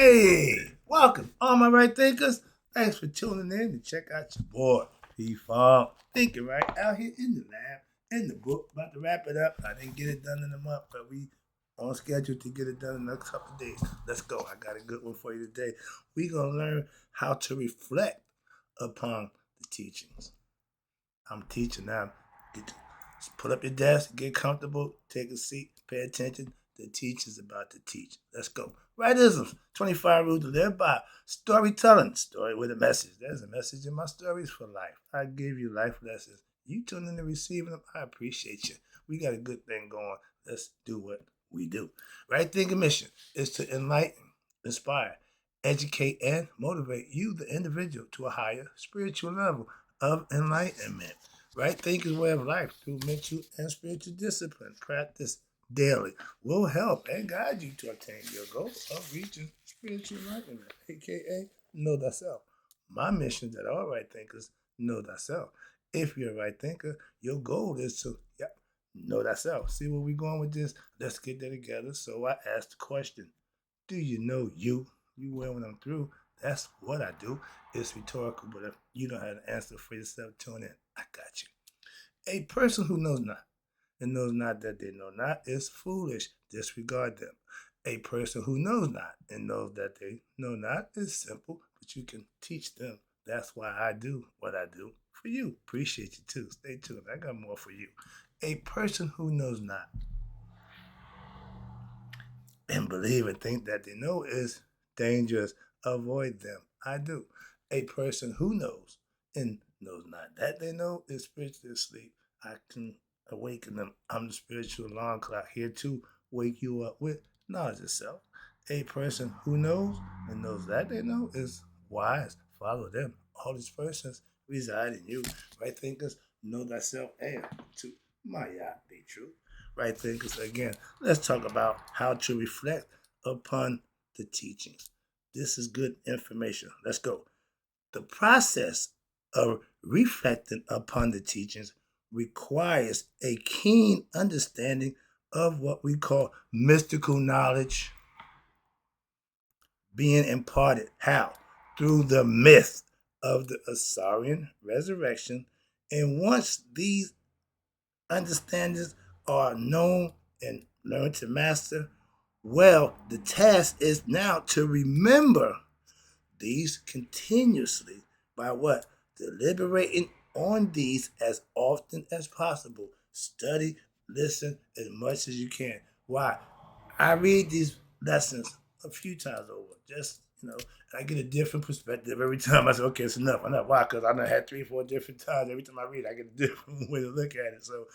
Hey, welcome, all my right thinkers. Thanks for tuning in to check out your boy, P Farm. Thinking right out here in the lab, in the book. About to wrap it up. I didn't get it done in a month, but we on schedule to get it done in the next couple of days. Let's go. I got a good one for you today. We're going to learn how to reflect upon the teachings. I'm teaching now. Just pull up your desk, get comfortable, take a seat, pay attention. The teacher's about to teach. Let's go. Rightisms, 25 rules to live by. Storytelling, story with a message. There's a message in my stories for life. I give you life lessons. You tune in to receiving them. I appreciate you. We got a good thing going. Let's do what we do. Right thinking mission is to enlighten, inspire, educate, and motivate you, the individual, to a higher spiritual level of enlightenment. Right thinking way of life through mental and spiritual discipline. Practice daily will help and guide you to attain your goal of reaching spiritual enlightenment, aka know thyself. My mission is that all right thinkers know thyself. If you're a right thinker, your goal is to know thyself. See where we're going with this? Let's get that together. So I asked the question, do you know you? You will when I'm through. That's what I do. It's rhetorical, but if you don't have an answer for yourself, tune in. I got you. A person who knows not and knows not that they know not is foolish. Disregard them. A person who knows not and knows that they know not is simple, but you can teach them. That's why I do what I do for you. Appreciate you too. Stay tuned. I got more for you. A person who knows not and believe and think that they know is dangerous. Avoid them. I do. A person who knows and knows not that they know is spiritually asleep. I can awaken them. I'm the spiritual alarm clock here to wake you up with knowledge of self. A person who knows and knows that they know is wise. Follow them. All these persons reside in you. Right thinkers, know thyself and to my be true. Right thinkers, again, let's talk about how to reflect upon the teachings. This is good information. Let's go. The process of reflecting upon the teachings requires a keen understanding of what we call mystical knowledge being imparted. How? Through the myth of the Assyrian resurrection. And once these understandings are known and learned to master, well, the task is now to remember these continuously by what? Deliberating on these as often as possible. Study, listen as much as you can. Why? I read these lessons a few times over. Just, I get a different perspective every time. I say, okay, it's enough. Enough. Why? Because I done had 3, 4 different times. Every time I read, I get a different way to look at it. So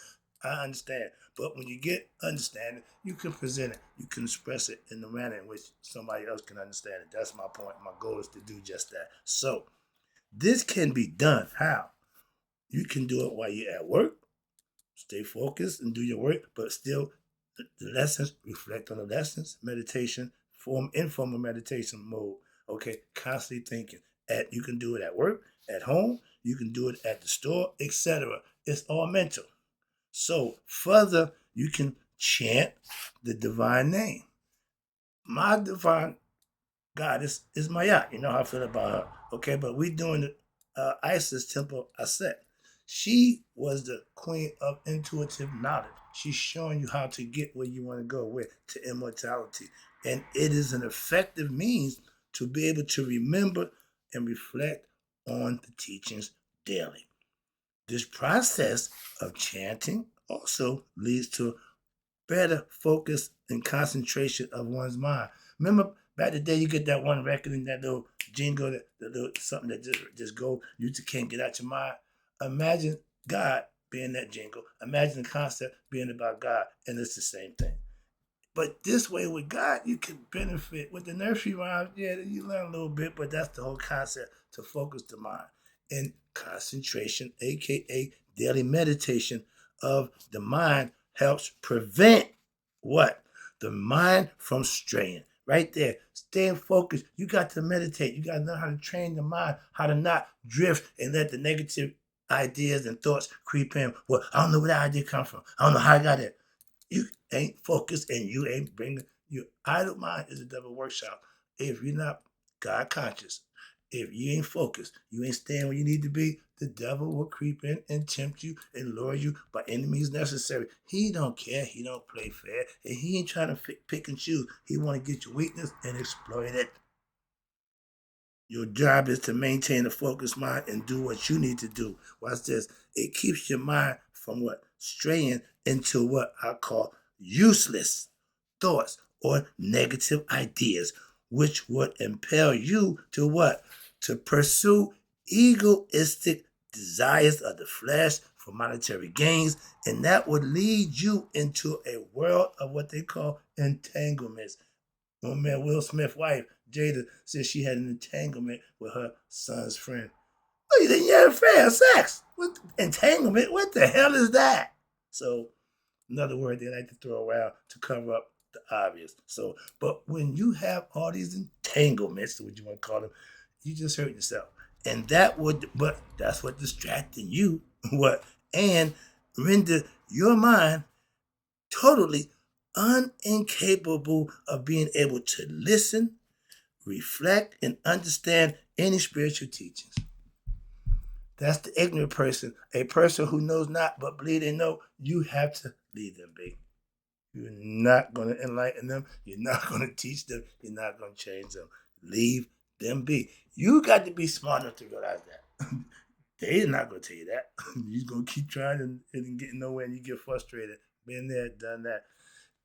I understand. But when you get understanding, you can present it. You can express it in the manner in which somebody else can understand it. That's my point. My goal is to do just that. So this can be done. How? You can do it while you're at work. Stay focused and do your work, but still the lessons, reflect on the lessons, meditation, informal meditation mode. Okay, constantly thinking. You can do it at work, at home, you can do it at the store, etc. It's all mental. So further, you can chant the divine name. My divine goddess is Maya. You know how I feel about her. Okay, but we doing the Isis Temple Aset. She was the queen of intuitive knowledge. She's showing you how to get where you want to go with to immortality. And it is an effective means to be able to remember and reflect on the teachings daily. This process of chanting also leads to better focus and concentration of one's mind. Remember back the day you get that one record and that little jingle, that little something that just go, you just can't get out your mind. Imagine God being that jingle. Imagine the concept being about God, and it's the same thing. But this way with God, you can benefit. With the nursery rhymes, yeah, you learn a little bit, but that's the whole concept, to focus the mind. And concentration, aka daily meditation of the mind, helps prevent what? The mind from straying. Right there. Staying focused. You got to meditate. You got to know how to train the mind, how to not drift and let the negative ideas and thoughts creep in. Well, I don't know where that idea come from. I don't know how I got it. You ain't focused and you ain't bringing your idle mind is a devil workshop. If you're not God conscious, if you ain't focused, you ain't staying where you need to be, the devil will creep in and tempt you and lure you by any means necessary. He don't care. He don't play fair. And he ain't trying to pick and choose. He want to get your weakness and exploit it. Your job is to maintain a focused mind and do what you need to do. Watch this. It keeps your mind from what? Straying into what I call useless thoughts or negative ideas, which would impel you to what? To pursue egoistic desires of the flesh for monetary gains, and that would lead you into a world of what they call entanglements. My man Will Smith's wife, Jada, said she had an entanglement with her son's friend. Oh, you think you had fair sex? What entanglement? What the hell is that? So, another word they like to throw around to cover up the obvious. So, but when you have all these entanglements, what you want to call them, you just hurt yourself. And but that's what distracting you, what, and render your mind totally unincapable of being able to listen, reflect, and understand any spiritual teachings. That's the ignorant person, a person who knows not but believe they know. You have to leave them be. You're not going to enlighten them. You're not going to teach them. You're not going to change them. Leave them be. You got to be smart enough to realize that. They're not going to tell you that. You're going to keep trying and getting nowhere, and you get frustrated. Been there, done that.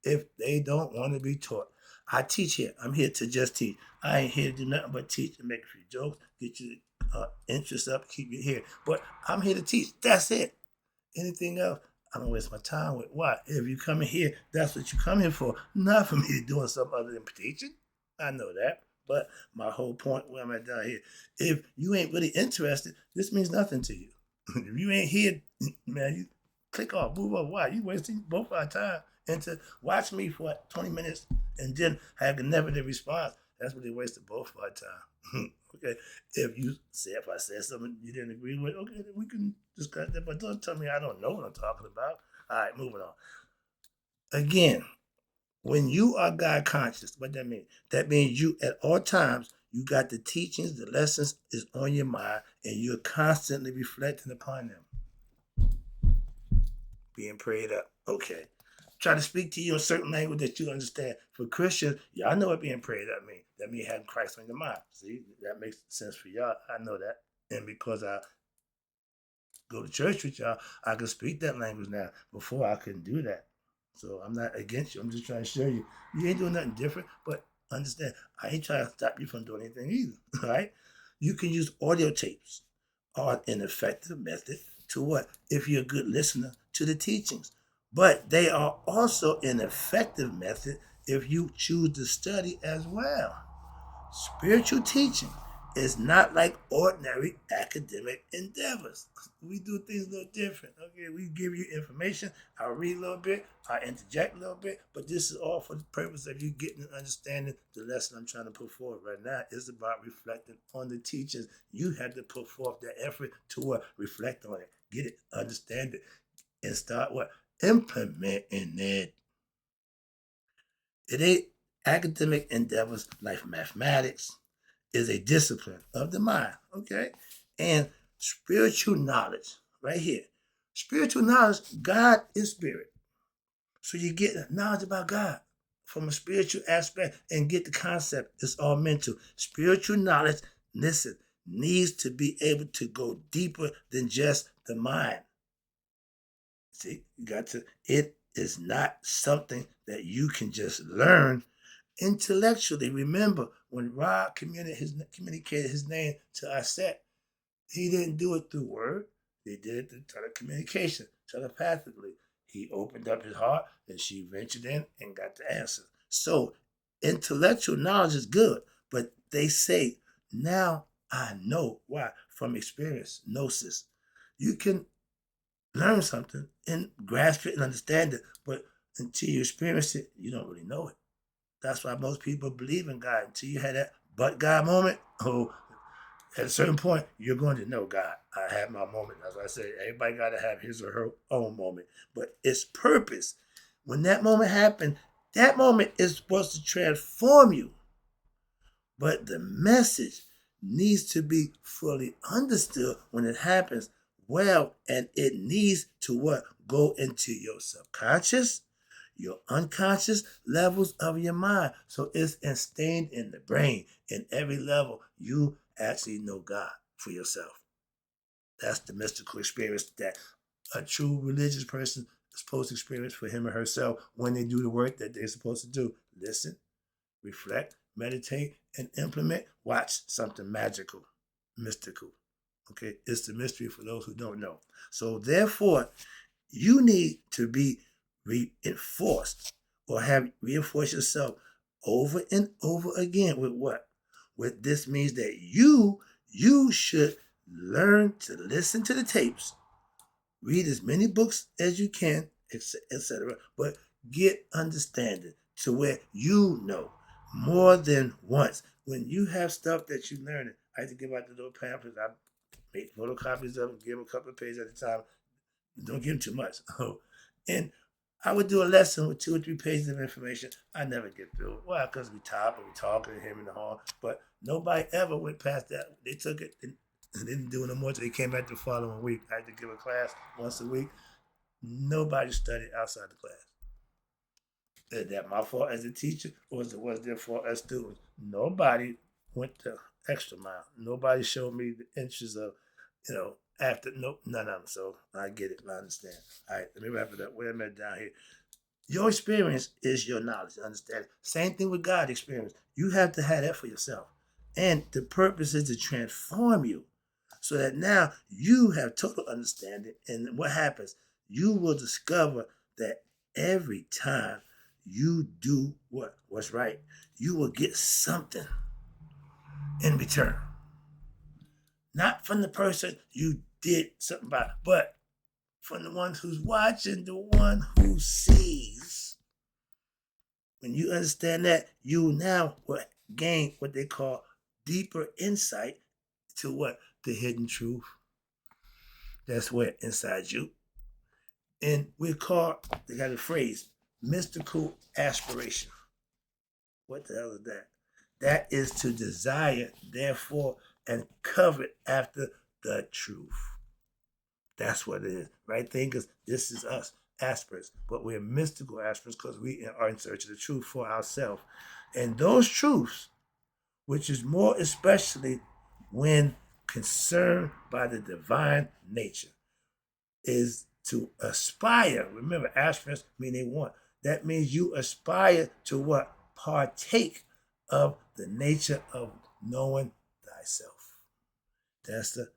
If they don't want to be taught, I teach here. I'm here to just teach. I ain't here to do nothing but teach and make a few jokes, get your interest up, keep you here. But I'm here to teach. That's it. Anything else, I don't waste my time with. Why? If you come in here, that's what you come here for. Not for me to doing something other than teaching. I know that. But my whole point where I'm at down here, if you ain't really interested, this means nothing to you. If you ain't here, man, you click off, move on. Why? You wasting both our time. And to watch me for 20 minutes and then have a negative response, that's really wasted both of our time. Okay. If I said something you didn't agree with, okay, then we can discuss that. But don't tell me I don't know what I'm talking about. All right, moving on. Again, when you are God conscious, what that mean? That means you at all times you got the teachings, the lessons is on your mind, and you're constantly reflecting upon them. Being prayed up. Okay. Try to speak to you in a certain language that you understand. For Christians, y'all know what being prayed up means. That means having Christ on your mind. See, that makes sense for y'all. I know that. And because I go to church with y'all, I can speak that language now. Before I couldn't do that. So I'm not against you. I'm just trying to show you. You ain't doing nothing different, but understand, I ain't trying to stop you from doing anything either. All right? You can use audio tapes are an effective method to what? If you're a good listener to the teachings. But they are also an effective method if you choose to study as well. Spiritual teaching is not like ordinary academic endeavors. We do things a little different. Okay, we give you information. I'll read a little bit. I'll interject a little bit. But this is all for the purpose of you getting and understanding the lesson I'm trying to put forward right now. It's about reflecting on the teachings. You have to put forth that effort to what? Reflect on it. Get it. Understand it. And start what? Implementing it. It ain't academic endeavors like mathematics is a discipline of the mind, okay? And spiritual knowledge, right here. Spiritual knowledge, God is spirit. So you get knowledge about God from a spiritual aspect and get the concept. It's all mental. Spiritual knowledge, listen, needs to be able to go deeper than just the mind. See, you got to, it is not something that you can just learn intellectually. Remember, when Rob communicated his name to Aset, he didn't do it through word. He did it through telecommunication, telepathically. He opened up his heart and she ventured in and got the answer. So intellectual knowledge is good, but they say, now I know. Why? From experience, gnosis. You can learn something and grasp it and understand it, but until you experience it, you don't really know it. That's why most people believe in God. Until you had that but God moment, oh, at a certain point, you're going to know God. I had my moment. As I say, everybody got to have his or her own moment. But it's purpose. When that moment happened, that moment is supposed to transform you. But the message needs to be fully understood when it happens well, and it needs to what? Go into your subconscious, your unconscious levels of your mind. So it's installed in the brain. In every level, you actually know God for yourself. That's the mystical experience that a true religious person is supposed to experience for him or herself when they do the work that they're supposed to do. Listen, reflect, meditate, and implement. Watch something magical, mystical. Okay, it's the mystery for those who don't know. So therefore, you need to be reinforced or have reinforced yourself over and over again with what? What this means that you should learn to listen to the tapes, read as many books as you can, etc. But get understanding to where you know more than once. When you have stuff that you learn, I have to give out the little pamphlets. I make photocopies of them, give them a couple of pages at a time. Don't give them too much. And I would do a lesson with 2 or 3 pages of information. I never get through it. Why? Because we talk and we talk and him in the hall. But nobody ever went past that. They took it and didn't do it no more until they came back the following week. I had to give a class once a week. Nobody studied outside the class. Is that my fault as a teacher, or was it their fault as students? Nobody went the extra mile. Nobody showed me the inches of, after, nope, none of them. So I get it. I understand. All right, let me wrap it up. Wait a minute down here. Your experience is your knowledge. Understand it? Same thing with God experience. You have to have that for yourself. And the purpose is to transform you so that now you have total understanding. And what happens? You will discover that every time you do what's right, you will get something in return. Not from the person you did something about, but from the one who's watching, the one who sees. When you understand that, you now will gain what they call deeper insight to what? The hidden truth. That's where inside you. And they got a phrase, mystical aspiration. What the hell is that? That is to desire, therefore, and covet after the truth. That's what it is, right? Because this is us, aspirants, but we're mystical aspirants because we are in search of the truth for ourselves. And those truths, which is more especially when concerned by the divine nature, is to aspire. Remember, aspirants mean they want. That means you aspire to what? Partake of the nature of knowing thyself. That's the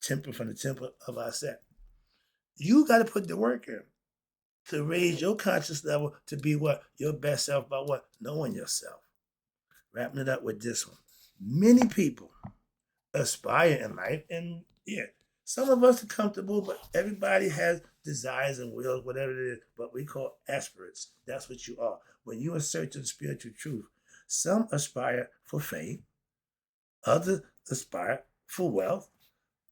temple from the temple of ourself. You got to put the work in to raise your conscious level to be what? Your best self by what? Knowing yourself. Wrapping it up with this one. Many people aspire in life, and yeah, some of us are comfortable, but everybody has desires and wills, whatever it is, but we call aspirants. That's what you are. When you are searching the spiritual truth, some aspire for fame, others aspire for wealth,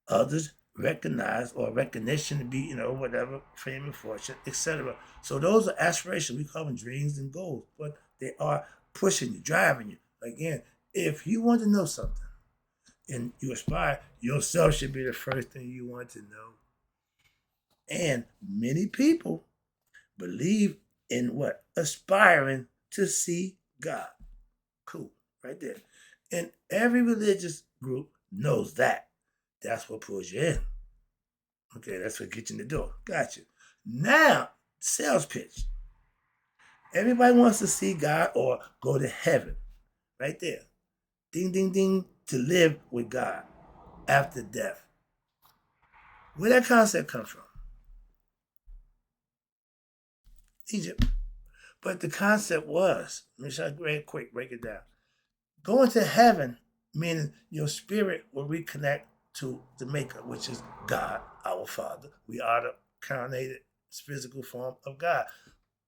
others recognize or recognition to be, whatever, fame and fortune, etc. So those are aspirations. We call them dreams and goals, but they are pushing you, driving you. Again, if you want to know something and you aspire, yourself should be the first thing you want to know. And many people believe in what? Aspiring to see God. Cool, right there. And every religious group knows that. That's what pulls you in. Okay, that's what gets you in the door. Gotcha. Now, sales pitch. Everybody wants to see God or go to heaven. Right there. Ding, ding, ding. To live with God after death. Where that concept come from? Egypt. But the concept was, let me try very quick, break it down. Going to heaven, meaning your spirit will reconnect to the maker, which is God, our Father. We are the incarnated physical form of God.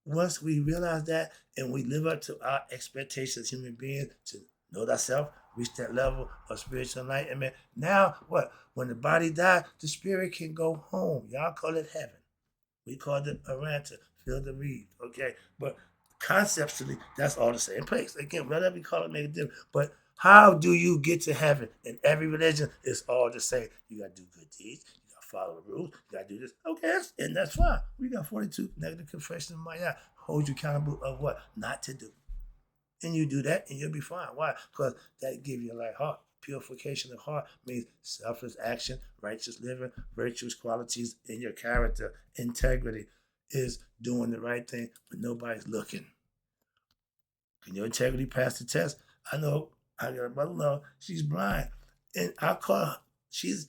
Once we realize that and we live up to our expectations as human beings to know thyself, reach that level of spiritual enlightenment. Now, what? When the body dies, the spirit can go home. Y'all call it heaven. We call it Aranta, field the reed. Okay, but conceptually, that's all the same place. Again, whatever we call it, make a difference. But How do you get to heaven? In every religion, it's all the same. You got to do good deeds. You got to follow the rules. You got to do this. Okay, and that's fine. We got 42 negative confessions in my eye. Hold you accountable of what not to do. And you do that, and you'll be fine. Why? Because that give you a light heart. Purification of heart means selfless action, righteous living, virtuous qualities in your character. Integrity is doing the right thing when nobody's looking. Can your integrity pass the test? I know I got a mother-in-law, she's blind. And I call her, she's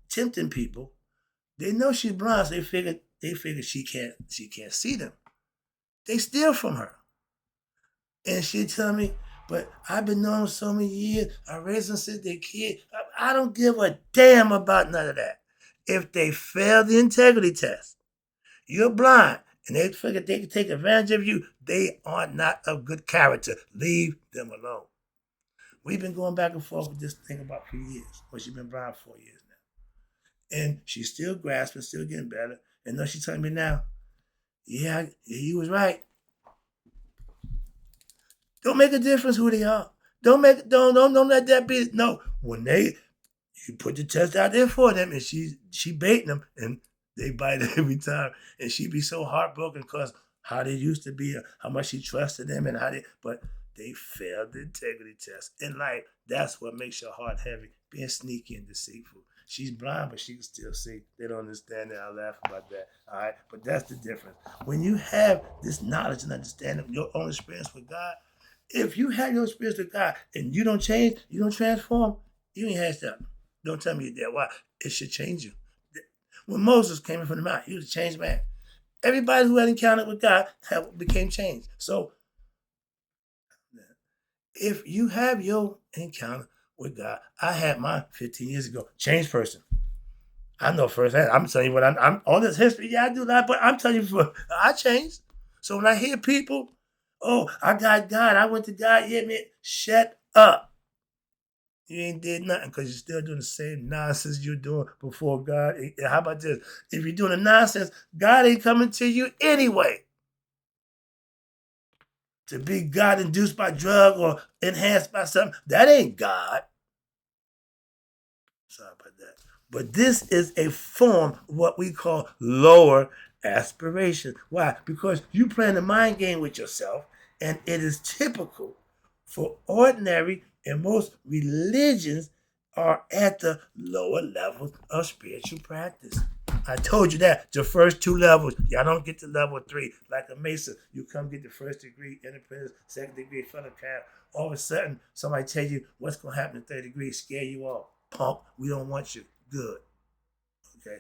tempting people. They know she's blind, so they figure she can't see them. They steal from her. And she tell me, but I've been knowing them so many years. I raised them since they're kids. I don't give a damn about none of that. If they fail the integrity test, you're blind, and they figure they can take advantage of you, they are not of good character. Leave them alone. We've been going back and forth with this thing about 3 years. Well, she's been blind 4 years now. And she's still grasping, still getting better. And now she's telling me now, yeah, you was right. Don't make a difference who they are. Don't let that be. No, when you put the test out there for them, and she baiting them, and they bite it every time, and she be so heartbroken because how they used to be, how much she trusted them, and but they failed the integrity test in life. That's what makes your heart heavy, being sneaky and deceitful. She's blind, but she can still see. They don't understand that. I laugh about that. All right, but that's the difference. When you have this knowledge and understanding of your own experience with God. If you have your experience with God and you don't change, you don't transform, you ain't had something. Don't tell me that. Why? It should change you. When Moses came in from the mountain, he was a changed man. Everybody who had encountered with God became changed. So if you have your encounter with God, I had mine 15 years ago. Changed person. I know firsthand. I'm telling you what I'm all this history. Yeah, I do that, but I'm telling you, I changed. So when I hear people, oh, I got God. I went to God. Yeah, man. Shut up. You ain't did nothing because you're still doing the same nonsense you're doing before God. How about this? If you're doing the nonsense, God ain't coming to you anyway. To be God induced by drug or enhanced by something, that ain't God. Sorry about that. But this is a form of what we call lower aspiration. Why? Because you playing a mind game with yourself, and it is typical for ordinary and most religions are at the lower levels of spiritual practice. I told you that the first 2 levels, y'all don't get to level 3 like a Mason. You come get the first degree, independence, second degree, fellow count. All of a sudden, somebody tell you what's going to happen in 3rd degree, scare you off. Punk, we don't want you. Good. Okay.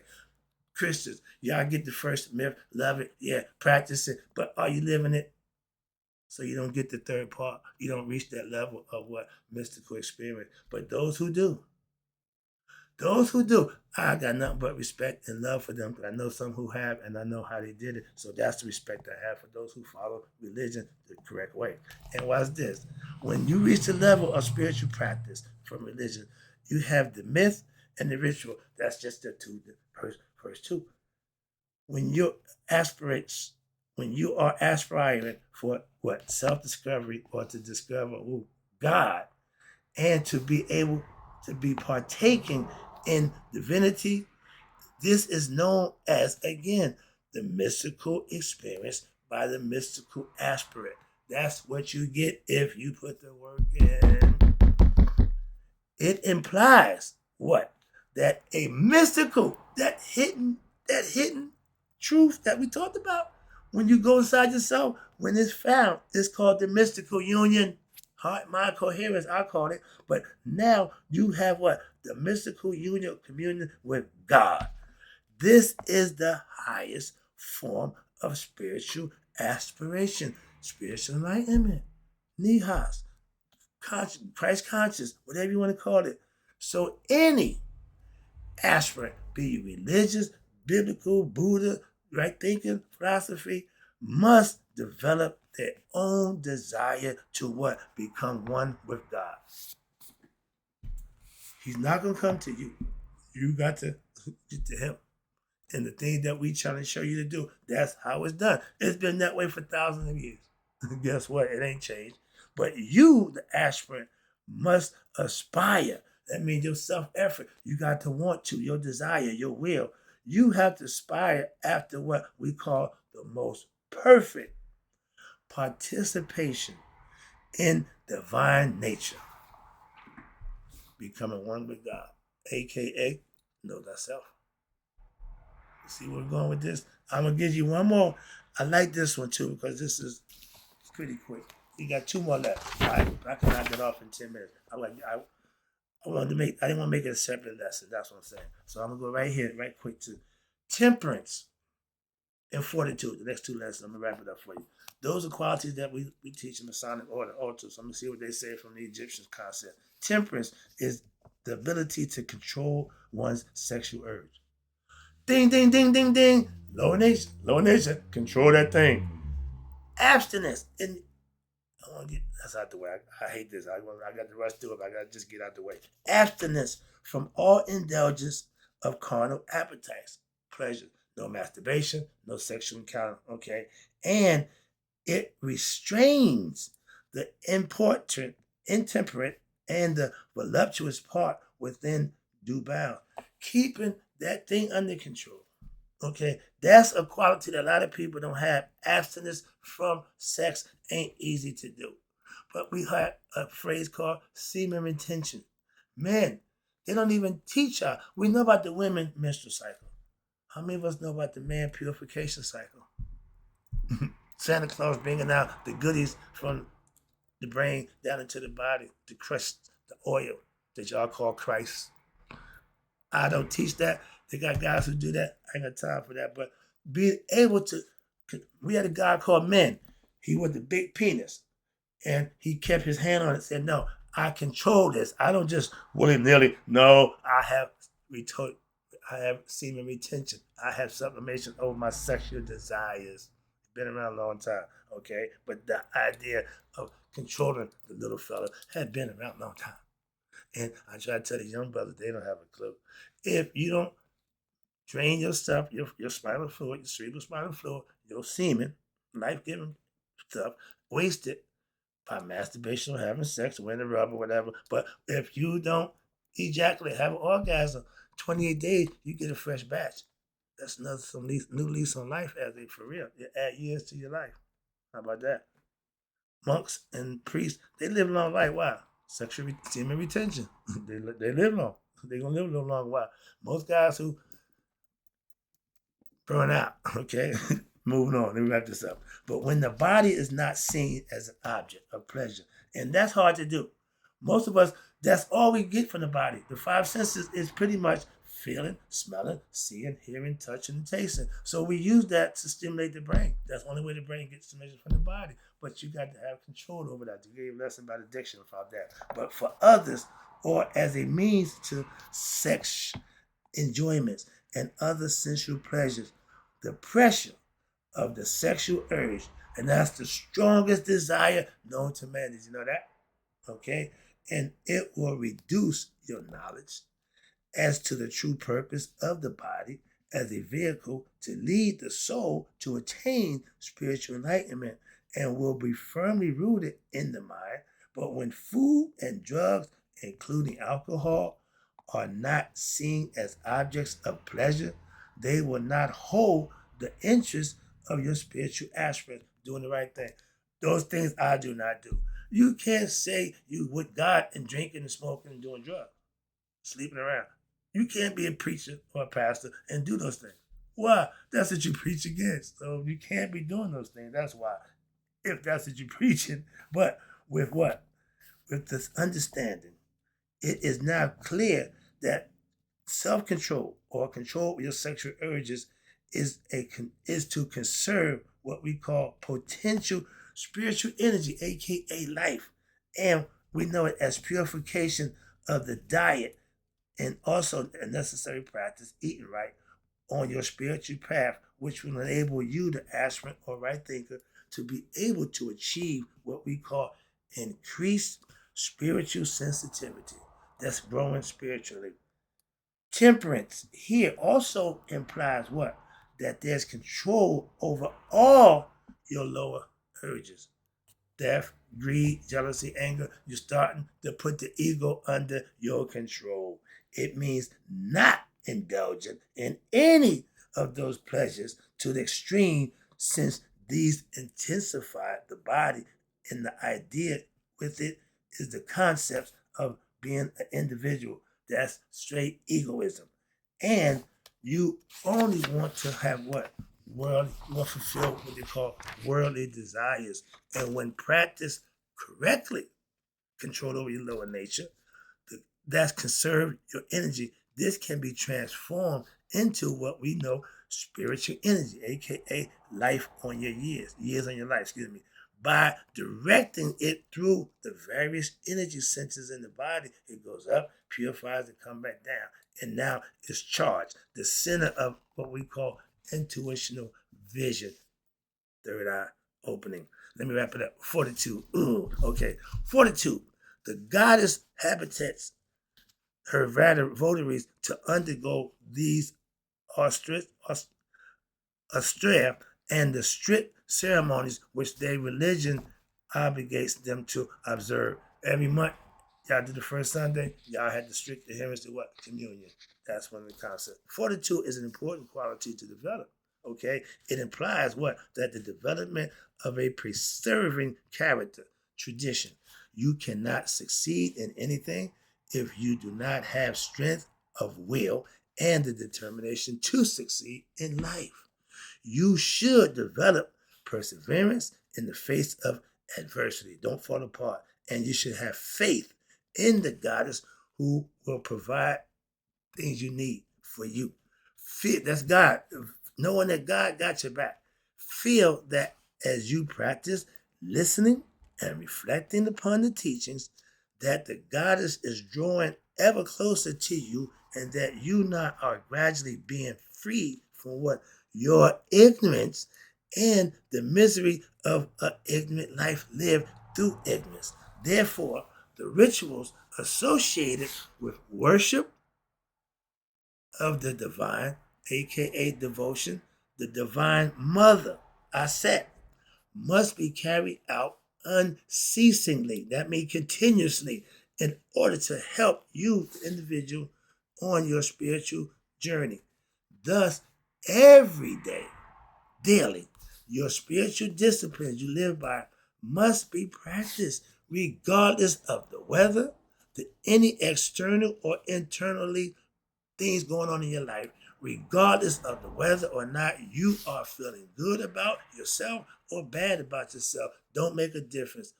Christians, y'all get the first myth, love it, yeah, practice it, but are you living it? So you don't get the 3rd part. You don't reach that level of what mystical experience. But those who do, I got nothing but respect and love for them because I know some who have, and I know how they did it. So that's the respect I have for those who follow religion the correct way. And what's this? When you reach the level of spiritual practice from religion, you have the myth and the ritual. That's just the first 2. When you are aspiring for what? Self-discovery or to discover God and to be able to be partaking in divinity, this is known as, again, the mystical experience by the mystical aspirant. That's what you get if you put the work in. It implies what? That a mystical, that hidden truth that we talked about, when you go inside yourself, when it's found, it's called the mystical union. Heart, mind, coherence, I call it. But now you have what? The mystical union, communion with God. This is the highest form of spiritual aspiration, spiritual enlightenment, nihas, Christ conscious, whatever you want to call it. So any aspirant, be you religious, biblical, Buddha, right thinking, philosophy, must develop their own desire to what? Become one with God. He's not going to come to you. You got to get to him. And the thing that we trying to show you to do, that's how it's done. It's been that way for thousands of years. Guess what? It ain't changed. But you, the aspirant, must aspire. That means your self-effort. You got to want to, your desire, your will. You have to aspire after what we call the most perfect participation in divine nature, becoming one with God, aka know thyself. You see where we're going with this? I'm gonna give you one more. I like this one too because this is pretty quick. You got two more left. I can knock it off in 10 minutes. I wanted to make. I didn't want to make it a separate lesson. That's what I'm saying. So I'm gonna go right here, right quick to temperance and fortitude. The next two lessons. I'm gonna wrap it up for you. Those are qualities that we teach in Masonic order also. So I'm gonna see what they say from the Egyptian concept. Temperance is the ability to control one's sexual urge. Ding, ding, ding, ding, ding. Lower nature, control that thing. Abstinence. And I want to get that's out the way. I hate this. I got to rush through it. I got to just get out the way. Abstinence from all indulgence of carnal appetites, pleasure. No masturbation, no sexual encounter. Okay, and it restrains the important, intemperate, and the voluptuous part within due bounds, keeping that thing under control. Okay, that's a quality that a lot of people don't have. Abstinence from sex ain't easy to do. But we have a phrase called semen retention. Men, they don't even teach us. We know about the women menstrual cycle. How many of us know about the man purification cycle? Santa Claus bringing out the goodies from the brain down into the body to crush the oil that y'all call Christ. I don't teach that. They got guys who do that. I ain't got time for that. But being able to, we had a guy called Men. He was the big penis. And he kept his hand on it and said, no, I control this. I don't just willy-nilly. No, I have semen retention. I have sublimation over my sexual desires. Been around a long time, okay? But the idea of controlling the little fella had been around a long time. And I try to tell the young brothers, they don't have a clue. If you don't drain your stuff, your spinal fluid, your cerebral spinal fluid, your semen, life-giving stuff, waste it by masturbation or having sex, wearing a rubber, whatever. But if you don't ejaculate, have an orgasm, 28 days, you get a fresh batch. That's another new lease on life, as they for real. You add years to your life. How about that? Monks and priests, they live long life. Why? Sexual semen retention. they live long. They're gonna live a long while. Most guys who burn out, okay? Moving on, let me wrap this up. But when the body is not seen as an object of pleasure, and that's hard to do. Most of us, that's all we get from the body. The five senses is pretty much feeling, smelling, seeing, hearing, touching, and tasting. So we use that to stimulate the brain. That's the only way the brain gets stimulation from the body. But you got to have control over that. To give you a lesson about addiction about that. But for others, or as a means to sex enjoyments and other sensual pleasures, the pressure of the sexual urge, and that's the strongest desire known to man. Did you know that? Okay? And it will reduce your knowledge as to the true purpose of the body as a vehicle to lead the soul to attain spiritual enlightenment and will be firmly rooted in the mind. But when food and drugs, including alcohol, are not seen as objects of pleasure, they will not hold the interest of your spiritual aspirant doing the right thing. Those things I do not do. You can't say you with God and drinking and smoking and doing drugs, sleeping around. You can't be a preacher or a pastor and do those things. Why? That's what you preach against. So you can't be doing those things. That's why. If that's what you're preaching. But with what? With this understanding, it is now clear that self-control or control of your sexual urges is to conserve what we call potential spiritual energy, aka life. And we know it as purification of the diet and also a necessary practice, eating right, on your spiritual path, which will enable you, the aspirant or right thinker, to be able to achieve what we call increased spiritual sensitivity. That's growing spiritually. Temperance here also implies what? That there's control over all your lower urges. death, greed, jealousy, anger. You're starting to put the ego under your control. It means not indulging in any of those pleasures to the extreme, since these intensify the body, and the idea with it is the concept of being an individual. That's straight egoism. And you only want to have what? World, want to fulfill what they call worldly desires. And when practiced correctly, control over your lower nature, that's conserve your energy. This can be transformed into what we know spiritual energy, aka life on your years on your life, excuse me. By directing it through the various energy centers in the body, it goes up, purifies, and come back down. And now it's charged, the center of what we call intuitional vision, third eye opening. Let me wrap it up. Fortitude. Ooh, okay. Fortitude. The goddess habitats her votaries to undergo these austere and the strict ceremonies which their religion obligates them to observe. Every month, y'all did the first Sunday, y'all had the strict adherence to what? Communion. That's one of the concepts. Fortitude is an important quality to develop. Okay? It implies what? That the development of a preserving character, tradition. You cannot succeed in anything if you do not have strength of will and the determination to succeed in life. You should develop perseverance in the face of adversity. Don't fall apart. And you should have faith in the goddess who will provide things you need for you. Feel that's God. Knowing that God got your back. Feel that as you practice listening and reflecting upon the teachings, that the goddess is drawing ever closer to you, and that you not are gradually being freed from what your ignorance and the misery of an ignorant life lived through ignorance. Therefore, the rituals associated with worship of the divine, aka devotion, the divine mother, Aset, must be carried out unceasingly. That means continuously, in order to help you, the individual, on your spiritual journey. Thus, every day, daily, your spiritual disciplines you live by must be practiced regardless of the weather, any external or internally things going on in your life, regardless of the whether or not you are feeling good about yourself or bad about yourself. Don't make a difference.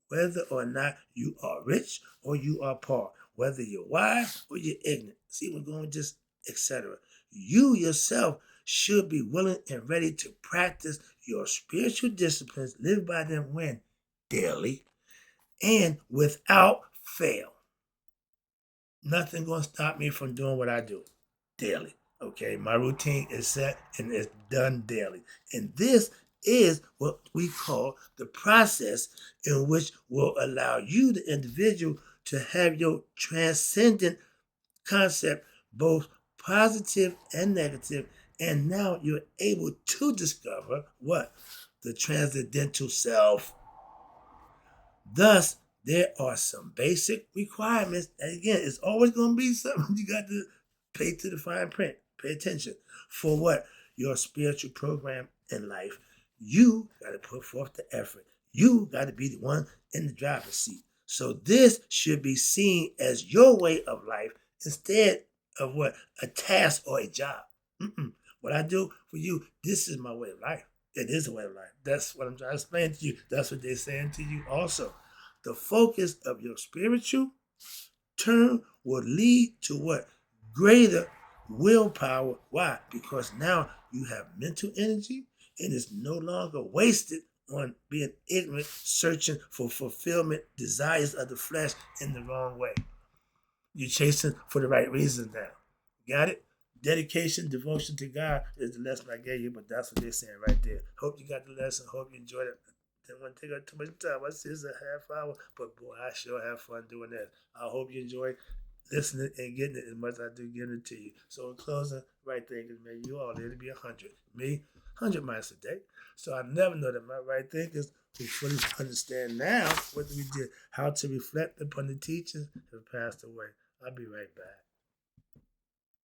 Whether or not you are rich or you are poor, whether you're wise or you're ignorant. See what's going just etc. You yourself should be willing and ready to practice your spiritual disciplines, live by them when? Daily and without fail. Nothing gonna stop me from doing what I do daily. Okay, my routine is set and it's done daily. And this is what we call the process in which will allow you, the individual, to have your transcendent concept, both positive and negative. And now you're able to discover what? The transcendental self. Thus, there are some basic requirements. And again, it's always going to be something you got to pay to the fine print. Pay attention. For what? Your spiritual program in life. You got to put forth the effort. You got to be the one in the driver's seat. So this should be seen as your way of life instead of what? A task or a job. What I do for you, this is my way of life. It is a way of life. That's what I'm trying to explain to you. That's what they're saying to you also. The focus of your spiritual turn will lead to what? Greater willpower. Why? Because now you have mental energy and it's no longer wasted on being ignorant, searching for fulfillment, desires of the flesh in the wrong way. You're chasing for the right reasons now. Got it? Dedication, devotion to God is the lesson I gave you, but that's what they're saying right there. Hope you got the lesson. Hope you enjoyed it. Didn't want to take up too much time. I said it's a half hour, but boy, I sure have fun doing that. I hope you enjoy listening and getting it as much as I do getting it to you. So in closing, right there, man, you all there to be 100. Me, 100 miles a day. So I never know that my right thinkers who fully understand now what we did, how to reflect upon the teachers have passed away. I'll be right back.